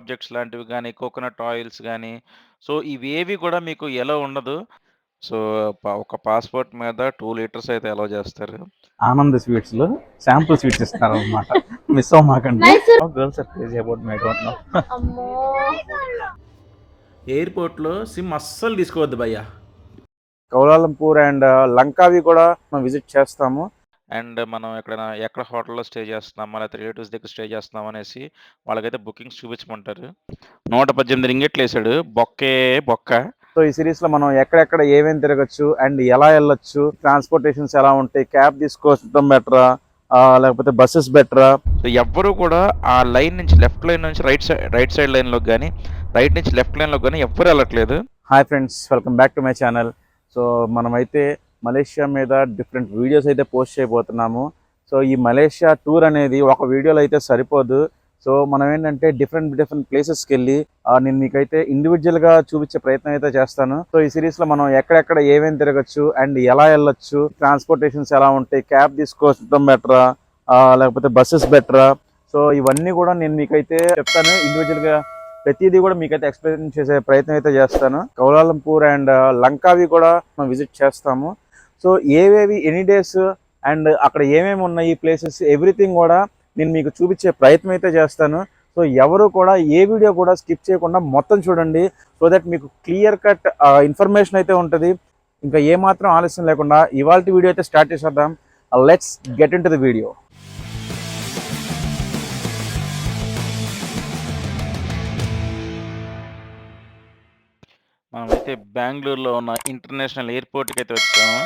Objects లాంటివి గానీ, coconut oils గానీ, సో ఇవేవి కూడా మీకు ఎలో ఉండదు. సో, ఒక పాస్‌పోర్ట్ మీద 2 లీటర్స్ అయితే అలౌ చేస్తారు. ఆనంద్ స్వీట్స్‌లో శాంపుల్ స్వీట్స్ ఇస్తారనమాట. మిస్ అవ్వమాకండి. Girls are crazy about me. I don't know. అమ్మో! ఎయిర్‌పోర్ట్‌లో సిమ్ అస్సలు తీసుకోవద్దు భయ్యా. కౌలాలంపూర్ అండ్ లంకావి కూడా మనం విజిట్ చేస్తాము. అండ్ మనం ఎక్కడ హోటల్‌లో స్టే చేస్తున్నామా, లేకపోతే రిలేటివ్స్ దగ్గర స్టే చేస్తున్నామా అనేసి వాళ్ళకైతే బుకింగ్స్ చూపించమంటారు. 118 రింగిట్లేసాడు. బొక్కే బొక్క. సో ఈ సిరీస్‌లో మనం ఎక్కడెక్కడ ఏమేమి తిరగొచ్చు అండ్ ఎలా ఎళ్ళొచ్చు, ట్రాన్స్‌పోర్టేషన్స్ ఎలా ఉంటాయి, క్యాబ్ తీసుకోవడం బెటరా లేకపోతే బసెస్ బెటరా? సో ఎవ్వరు కూడా ఆ లైన్ నుంచి లెఫ్ట్ లైన్ నుంచి రైట్ సైడ్ లైన్‌లోకి గాని, రైట్ నుంచి లెఫ్ట్ లైన్‌లోకి గాని ఎవ్వరు ఎళ్ళట్లేదు. Hi friends, welcome back to my channel. So మనమైతే మలేషియా మీద డిఫరెంట్ వీడియోస్ అయితే పోస్ట్ చేయబోతున్నాము. సో ఈ మలేషియా టూర్ అనేది ఒక వీడియోలో అయితే సరిపోదు. సో మనం ఏంటంటే డిఫరెంట్ ప్లేసెస్కి వెళ్ళి నేను మీకైతే ఇండివిజువల్గా చూపించే ప్రయత్నం అయితే చేస్తాను. సో ఈ సిరీస్లో మనం ఎక్కడెక్కడ ఏమేమి తిరగచ్చు అండ్ ఎలా వెళ్ళొచ్చు, ట్రాన్స్పోర్టేషన్స్ ఎలా ఉంటాయి, క్యాబ్ తీసుకోవడం బెటరా లేకపోతే బస్సెస్ బెటరా, సో ఇవన్నీ కూడా నేను మీకైతే చెప్తాను. ఇండివిజువల్గా ప్రతిదీ కూడా మీకైతే ఎక్స్ప్లెయిన్ చేసే ప్రయత్నం అయితే చేస్తాను. కౌలాలంపూర్ అండ్ లంకావి కూడా మనం విజిట్ చేస్తాము. సో ఏవేవి ఎనీ డేస్ అండ్ అక్కడ ఏమేమి ఉన్నాయి ప్లేసెస్ ఎవ్రీథింగ్ కూడా నేను మీకు చూపించే ప్రయత్నం అయితే చేస్తాను. సో ఎవరు కూడా ఏ వీడియో కూడా స్కిప్ చేయకుండా మొత్తం చూడండి. సో దట్ మీకు క్లియర్ కట్ ఇన్ఫర్మేషన్ అయితే ఉంటుంది. ఇంకా ఏమాత్రం ఆలస్యం లేకుండా ఇవాళ వీడియో అయితే స్టార్ట్ చేసేద్దాం. Let's get in to the video. మనమైతే బెంగుళూరులో ఉన్న ఇంటర్నేషనల్ ఎయిర్‌పోర్ట్‌కి అయితే వచ్చాము.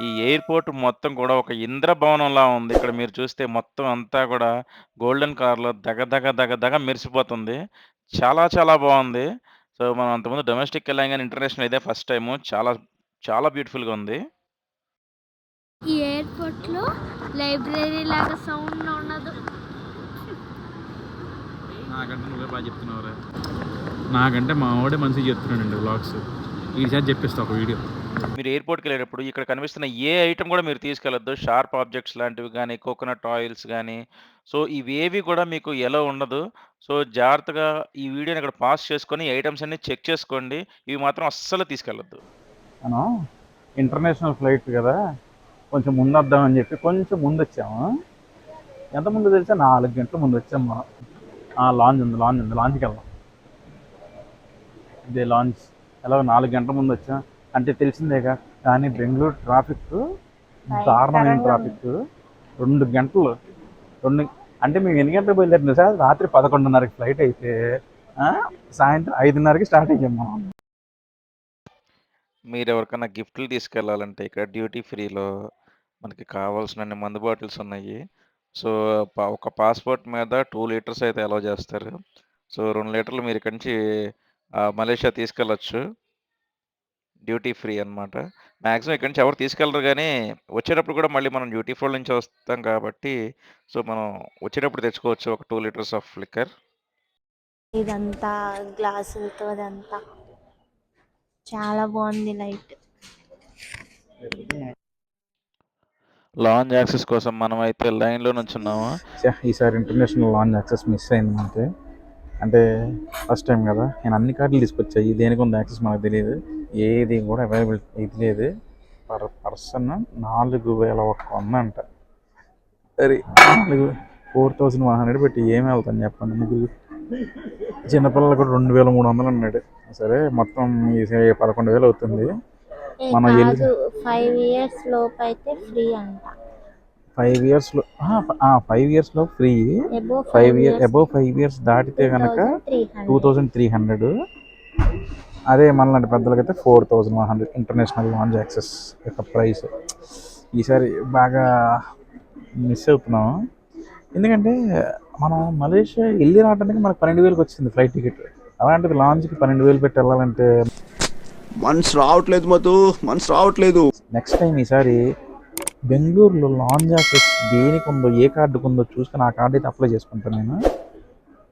ఈ ఎయిర్‌పోర్ట్ మొత్తం కూడా ఒక ఇంద్రభవనంలా ఉంది. ఇక్కడ మీరు చూస్తే మొత్తం అంతా కూడా గోల్డెన్ కలర్‌లో దగ మెరిసిపోతుంది. చాలా చాలా బావుంది. సో, మనం అంతకుముందు డొమెస్టిక్‌కెళ్ళాం గానీ ఇంటర్నేషనల్ ఇదే ఫస్ట్ టైము. చాలా చాలా బ్యూటిఫుల్‌గా ఉంది. ఈ ఎయిర్‌పోర్ట్‌లో లైబ్రరీ లాగా సౌండ్ ఉండదు. నాకంటే నువ్వే బాగా చెప్తున్నావురా. నాకంటే మా వాడే మంచిగా చెప్తున్నాడండి వ్లాగ్స్. ఈసారి చెప్పిస్తా ఒక వీడియో. మీరు ఎయిర్‌పోర్ట్‌కెళ్ళేటప్పుడు ఇక్కడ కనిపిస్తున్న ఏ ఐటెమ్ కూడా మీరు తీసుకెళ్ళొద్దు. షార్ప్ ఆబ్జెక్ట్స్ లాంటివి గానీ, కోకోనట్ ఆయిల్స్ గానీ, సో ఇవేవి కూడా మీకు ఎలో ఉండదు. సో జాగ్రత్తగా ఈ వీడియోని ఇక్కడ పాజ్ చేసుకొని ఐటెమ్స్ అన్నీ చెక్ చేసుకోండి. ఇవి మాత్రం అస్సలు తీసుకెళ్ళొద్దు. మనం ఇంటర్నేషనల్ ఫ్లైట్ కదా, కొంచెం ముందు వద్దామని చెప్పి కొంచెం ముందు వచ్చాము. ఎంత ముందు తెలిసా 4 గంటల ముందు వచ్చాము మనం. లాంజ్ ఉంది లాంజ్కి వెళ్దాం. ఇదే లాంజ్. ఎలా 4 గంటల ముందు వచ్చాం అంటే తెలిసిందేగా. కానీ బెంగళూరు ట్రాఫిక్ దారుణమైన ట్రాఫిక్. 2 గంటలు అంటే మేము ఎన్ని గంటలకు బయలుదేరింది సార్? రాత్రి 11:30కి ఫ్లైట్ అయితే సాయంత్రం 5:30కి స్టార్ట్ అయ్యాం మనం. మీరు ఎవరికైనా గిఫ్టులు తీసుకెళ్ళాలంటే ఇక్కడ డ్యూటీ ఫ్రీలో మనకి కావాల్సినన్ని మందు బాటిల్స్ ఉన్నాయి. సో, ఒక పాస్‌పోర్ట్ మీద 2 లీటర్స్ అయితే అలౌ చేస్తారు. సో, 2 లీటర్లు మీరు ఇక్కడి నుంచి మలేషియా తీసుకెళ్ళొచ్చు. డ్యూటీ ఫ్రీ అనమాట. మాక్సిమం ఇక్కడి నుంచి ఎవరు తీసుకెళ్ళరు గానీ, వచ్చేటప్పుడు కూడా మళ్ళీ మనం డ్యూటీ ఫ్రీ నుంచి వస్తాం కాబట్టి, సో, మనం వచ్చేటప్పుడు తెచ్చుకోవచ్చు ఒక 2 లీటర్స్ ఆఫ్ లిక్కర్. ఇదంతా గ్లాసులతో అదంతా చాలా బాగుంది లైట్. లాంజ్ యాక్సెస్ కోసం మనమైతే లైన్‌లో నుంచున్నాము. ఈసారి ఇంటర్నేషనల్ లాంజ్ యాక్సెస్ మిస్ అయింది మనకి. అంటే ఫస్ట్ టైం కదా. నేను అన్ని కార్డులు తీసుకొచ్చాయి. దేనికి ఉంది యాక్సెస్ మనకు తెలియదు. ఏది కూడా అవైలబిలిటీ ఇది లేదు. పర్ పర్సన్ 4,100 అంట. సరే 4,100 పెట్టి ఏమి వెళ్తాను చెప్పండి. ముగ్గురు చిన్నపిల్లలు కూడా 2,300 అన్నాడు. సరే మొత్తం 11,000 అవుతుంది. మనం 5 ఇయర్స్ లోపు అయితే ఫ్రీ అంట. 5 ఇయర్స్లో 5 ఇయర్స్లో ఫ్రీ. అబోవ్ 5 ఇయర్స్ దాటితే కనుక 2,300. అదే మనలాంటి పెద్దలకైతే 4,100 ఇంటర్నేషనల్ లాంజ్ యాక్సెస్ యొక్క ప్రైస్. ఈసారి బాగా మిస్ అవుతున్నాం. ఎందుకంటే మనం మలేషియా వెళ్ళి రావడానికి మనకు 12,000కి వచ్చింది ఫ్లైట్ టికెట్. అలాంటిది లాంజ్కి 12,000 పెట్టి వెళ్ళాలంటే మనసు రావట్లేదు. నెక్స్ట్ టైం ఈసారి బెంగళూరులో లాంజ్ యాక్సెస్ దేనికి ఉందో, ఏ కార్డుకు ఉందో చూసుకుని ఆ కార్డు అయితే అప్లై చేసుకుంటాను నేను.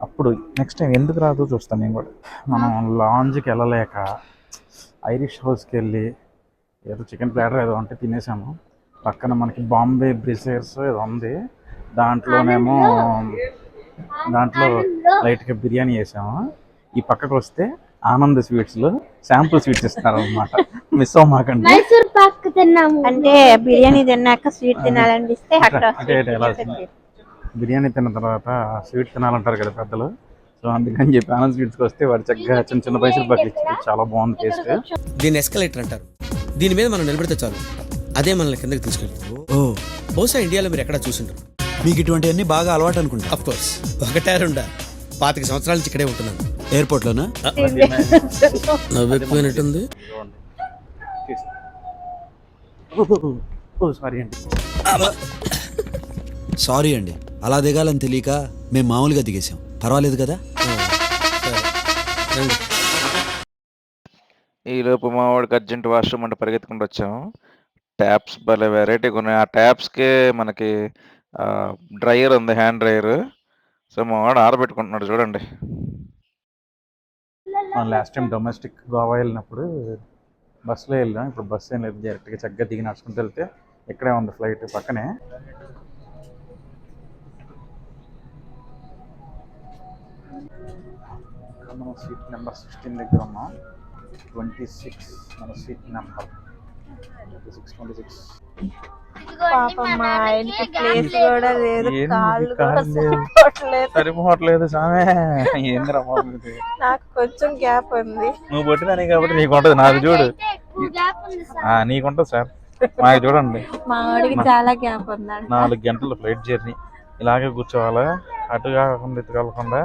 అప్పుడు నెక్స్ట్ టైం ఎందుకు రాదో చూస్తాను నేను కూడా. మనం లాంజ్కి వెళ్ళలేక ఐరిష్ హౌస్కి వెళ్ళి ఏదో చికెన్ ప్లాటర్ ఏదో అంటే తినేసాము. పక్కన మనకి బాంబే బ్రిజర్స్ ఏదో ఉంది. దాంట్లోనేమో దాంట్లో లైట్గా బిర్యానీ వేసాము. ఈ పక్కకు వస్తే ఆనంద్ స్వీట్స్లో శాంపుల్ స్వీట్స్ ఇస్తారు అనమాట. మిస్ అవ్వమాకండి. మైసూర్ పాక్ తిన్నాము. అంటే బిర్యానీ తిన్నాక స్వీట్ తినాలనిపిస్తే అక్కడ బిర్యానీ తిన్న తర్వాత స్వీట్ తినాలంటారు కదా పెద్దలు. సో అందుకని చెప్పి ఆనంద్ స్వీట్స్కి వస్తే వాడు చక్కగా చిన్న చిన్న మైసూర్ పాకులు ఇచ్చారు. చాలా బాగుంది టేస్ట్. దీన్ని ఎస్కలేటర్ అంటారు. దీని మీద మనం నిలబడితే చాలు, అదే మనల్ని కిందకి తీసుకెళ్తాం. ఓ బహుశా ఇండియాలో మీరు ఎక్కడా చూసింటారు. మీకు ఇటువంటివన్నీ బాగా అలవాటు అనుకుంటా. అఫ్ కోర్స్ ఒకటే రెండా 25 సంవత్సరాల నుంచి ఇక్కడే ఉంటున్నాను. ఎయిర్పోర్ట్లోనా? నవ్వెక్కువైనట్టుంది. సారీ అండి. సారీ అండి, అలా దిగాలని తెలియక మేము మామూలుగా దిగేసాం. పర్వాలేదు కదా? ఈలోపు మా వాడికి అర్జెంట్ వాష్రూమ్ అంటే పరిగెత్తుకుంటూ వచ్చాము. ట్యాప్స్ భలే వెరైటీగా ఉన్నాయి. ఆ ట్యాప్స్కే మనకి డ్రైయర్ ఉంది, హ్యాండ్ డ్రైయర్. సో మా వాడు ఆరబెట్టుకుంటున్నాడు చూడండి. లాస్ట్ టైం డొమెస్టిక్ గోవా వెళ్ళినప్పుడు బస్సులో వెళ్ళాం. ఇప్పుడు బస్సు ఏం లేదు, డైరెక్ట్గా చక్కగా దిగి నడుచుకుంటూ వెళ్తే ఇక్కడే ఉంది ఫ్లైట్ పక్కనే. మనం సీట్ నెంబర్ 16 దగ్గర ఉన్నాం. 26 మన సీట్ నెంబర్ 26. పాపం మా ఆయనకి ప్లేస్ కూడా లేదు, కాళ్ళు కూడా సరిపోవట్లేదు సామే. ఏందిరా నాకు కొంచెం గ్యాప్ ఉంది. నువ్వు పట్టిదాని కాబట్టి నీకు ఉంటుంది, నాకు చూడు నీకుంటుంది సార్. మాకు చూడండి, మా వాడికి చాలా గ్యాప్ ఉందండి. 4 గంటలు ఫ్లైట్ జర్నీ. ఇలాగే కూర్చోవాలా, అటు కాకుండా ఇటు కాకుండా.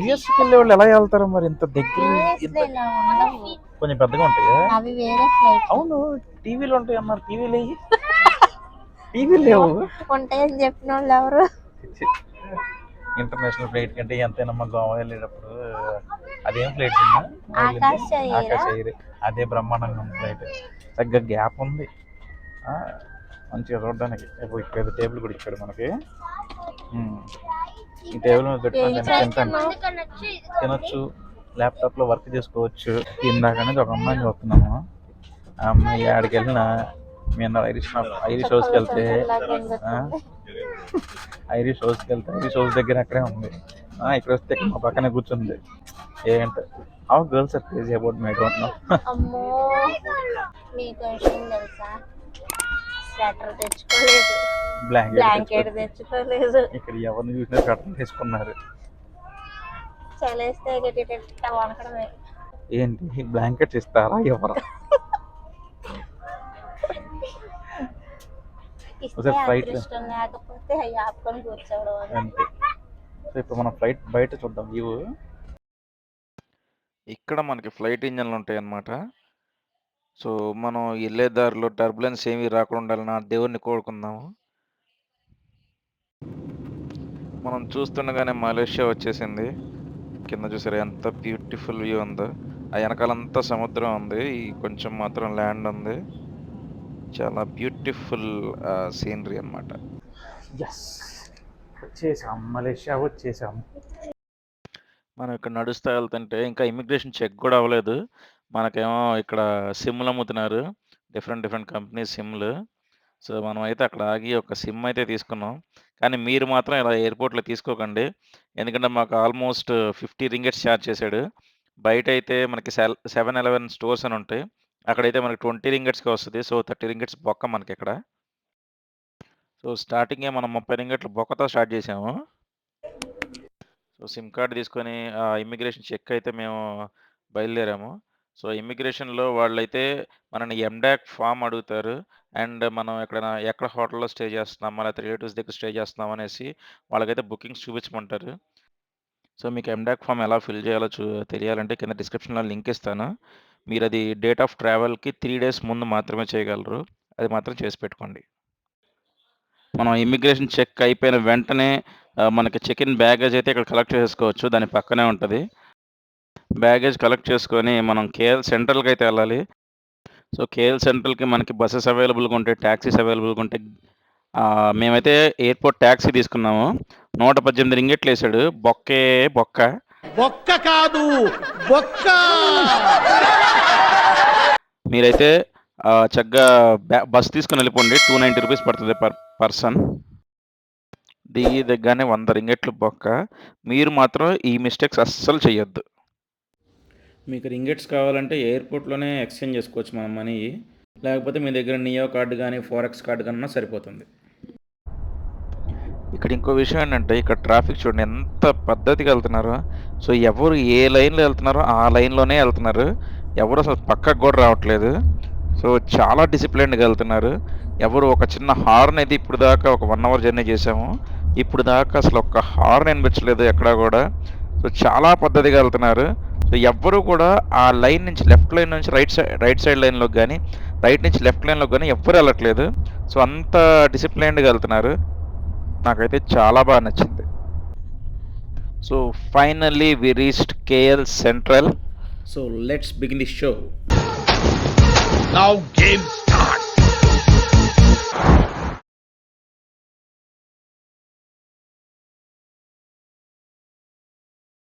యూఎస్కి వెళ్ళే వాళ్ళు ఎలా వెళ్తారు మరి? ఇంత దగ్గర కొంచెం పెద్దగా ఉంటాయా? అవి వేరే ఫ్లైట్. అవును, టీవీలు ఉంటాయి అన్నారు. టీవీ లేవు. ఉంటాయని చెప్పిన వాళ్ళు ఎవరు? ఇంటర్నేషనల్ ఫ్లైట్ కంటే ఎంతైనా గోవా వెళ్ళేటప్పుడు అదేం ఫ్లైట్ ఆకాశ ఎయిర్, అదే బ్రహ్మాండంగా ఉంది ఫ్లైట్. చక్కగా గ్యాప్ ఉంది, మంచిగా చూడడానికి. ఇక్కడ టేబుల్ కూడా ఇచ్చాడు మనకి. ఈ టేబుల్ మీద పెట్టుకొని తినొచ్చు, ల్యాప్టాప్లో వర్క్ చేసుకోవచ్చు. ఇందాక అనేది ఒక అమ్మాయిని చూస్తున్నాము. ఆ అమ్మాయి ఆడికి వెళ్ళినా మేము ఐరిష్ హౌస్కి వెళ్తే ఐరిష్ హౌస్ దగ్గర అక్కడే ఉంది. ఇక్కడ వస్తే మా పక్కనే కూర్చుంది. ఏంటంటే girls are crazy about my don't know. అమ్మో, మీకు విషయం తెలుసా? స్వెటర్ తెచ్చుకోలేదు, బ్లాంకెట్ తెచ్చుకోలేదు. ఇక్కడ ఎవరిని చూసినా స్వెటర్ తీసుకున్నారు. చలేస్తే వనకడమే. ఏంటి బ్లాంకెట్స్ ఇస్తారా? ఎవరు ఇష్టం లేకపోతే అవి ఆపుకొని కూర్చోవడం అంతే. సో ఇప్పుడు మనం ఫ్లైట్ బయట చూద్దాం వ్యూ. ఇక్కడ మనకి ఫ్లైట్ ఇంజన్లు ఉంటాయి అన్నమాట. సో మనం వెళ్ళే దారిలో టర్బులెన్స్ ఏమీ రాకుండా ఉండాలని ఆ దేవుడిని కోరుకుందాము. మనం చూస్తుండగానే మలేషియా వచ్చేసింది. కింద చూసారు ఎంత బ్యూటిఫుల్ వ్యూ ఉందో. ఆ వెనకాలంతా సముద్రం ఉంది, ఈ కొంచెం మాత్రం ల్యాండ్ ఉంది. చాలా బ్యూటిఫుల్ సీనరీ అన్నమాట. వచ్చేసాం, మలేషియా వచ్చేసాం. మనం ఇక్కడ నడుస్తూ వెళ్తుంటే ఇంకా ఇమిగ్రేషన్ చెక్ కూడా అవ్వలేదు. మనకేమో ఇక్కడ సిమ్లు అమ్ముతున్నారు, డిఫరెంట్ కంపెనీ సిమ్లు. సో మనం అయితే అక్కడ ఆగి ఒక సిమ్ అయితే తీసుకున్నాం. కానీ మీరు మాత్రం ఇలా ఎయిర్పోర్ట్లో తీసుకోకండి, ఎందుకంటే మాకు ఆల్మోస్ట్ 50 రింగిట్స్ ఛార్జ్ చేశాడు. బయట అయితే మనకి 7-Eleven స్టోర్స్ అని ఉంటాయి, అక్కడైతే మనకి 20 రింగిట్స్కి వస్తుంది. సో 30 రింగిట్స్ బొక్క మనకి ఇక్కడ. సో స్టార్టింగే మనం 30 రింగిట్లు బొక్కతో స్టార్ట్ చేసాము. సో సిమ్ కార్డ్ తీసుకొని ఇమ్మిగ్రేషన్ చెక్ అయితే మేము బయలుదేరాము. సో ఇమ్మిగ్రేషన్‌లో వాళ్ళైతే మనల్ని ఎండాక్ ఫామ్ అడుగుతారు. అండ్ మనం ఎక్కడ హోటల్‌లో స్టే చేస్తున్నామా, లేకపోతే రిలేటివ్స్ దగ్గర స్టే చేస్తున్నామా అనేసి వాళ్ళకైతే బుకింగ్స్ చూపించమంటారు. సో మీకు ఎండాక్ ఫామ్ ఎలా ఫిల్ చేయాలో తెలియాలంటే కింద డిస్క్రిప్షన్‌లో లింక్ ఇస్తాను. మీరు అది డేట్ ఆఫ్ ట్రావెల్‌కి 3 డేస్ ముందు మాత్రమే చేయగలరు. అది మాత్రం చేసి పెట్టుకోండి. మనం ఇమ్మిగ్రేషన్ చెక్ అయిపోయిన వెంటనే మనకి చెక్ ఇన్ బ్యాగేజ్ అయితే ఇక్కడ కలెక్ట్ చేసుకోవచ్చు, దాని పక్కనే ఉంటుంది. బ్యాగేజ్ కలెక్ట్ చేసుకొని మనం కేఎల్ సెంట్రల్‌కి అయితే వెళ్ళాలి. సో కేఎల్ సెంట్రల్‌కి మనకి బసెస్ అవైలబుల్‌గా ఉంటాయి, ట్యాక్సీస్ అవైలబుల్‌గా ఉంటాయి. మేమైతే ఎయిర్పోర్ట్ ట్యాక్సీ తీసుకున్నాము. 118 రింగిట్లు వేసాడు. బొక్క కాదు బొక్క. మీరైతే చక్కగా బస్ తీసుకుని వెళ్ళిపోండి. 290 రూపీస్ పడుతుంది పర్ పర్సన్. దిగగానే 100 రింగెట్లు బొక్క. మీరు మాత్రం ఈ మిస్టేక్స్ అస్సలు చేయొద్దు. మీకు రింగెట్స్ కావాలంటే ఎయిర్‌పోర్ట్‌లోనే ఎక్స్‌చేంజ్ చేసుకోవచ్చు మన మనీ. లేకపోతే మీ దగ్గర నియో కార్డ్ గానీ, ఫోరెక్స్ కార్డ్ గాని ఉన్నా సరిపోతుంది. ఇక్కడ ఇంకో విషయం ఏంటంటే ఇక్కడ ట్రాఫిక్ చూడండి ఎంత పద్ధతిగా వెళ్తున్నారో. సో ఎవరు ఏ లైన్‌లో వెళ్తున్నారో ఆ లైన్‌లోనే వెళ్తున్నారు. ఎవరు అసలు పక్కకు కూడా రావట్లేదు. సో చాలా డిసిప్లిన్డ్‌గా వెళ్తున్నారు. ఎవరు ఒక చిన్న హార్న్ అయితే ఇప్పుడు దాకా ఒక 1 అవర్ జర్నీ చేసాము. ఇప్పుడు దాకా అసలు ఒక్క హార్న్ వినిపించలేదు ఎక్కడా కూడా. సో చాలా పద్ధతిగా వెళ్తున్నారు. సో ఎవ్వరు కూడా ఆ లైన్ నుంచి లెఫ్ట్ లైన్ నుంచి రైట్ సైడ్ లైన్‌లోకి గానీ, రైట్ నుంచి లెఫ్ట్ లైన్‌లోకి గానీ ఎవ్వరు వెళ్ళట్లేదు. సో అంత డిసిప్లిన్డ్‌గా వెళ్తున్నారు. నాకైతే చాలా బాగా నచ్చింది. So finally we reached KL Central. So let's begin the show. Now game start.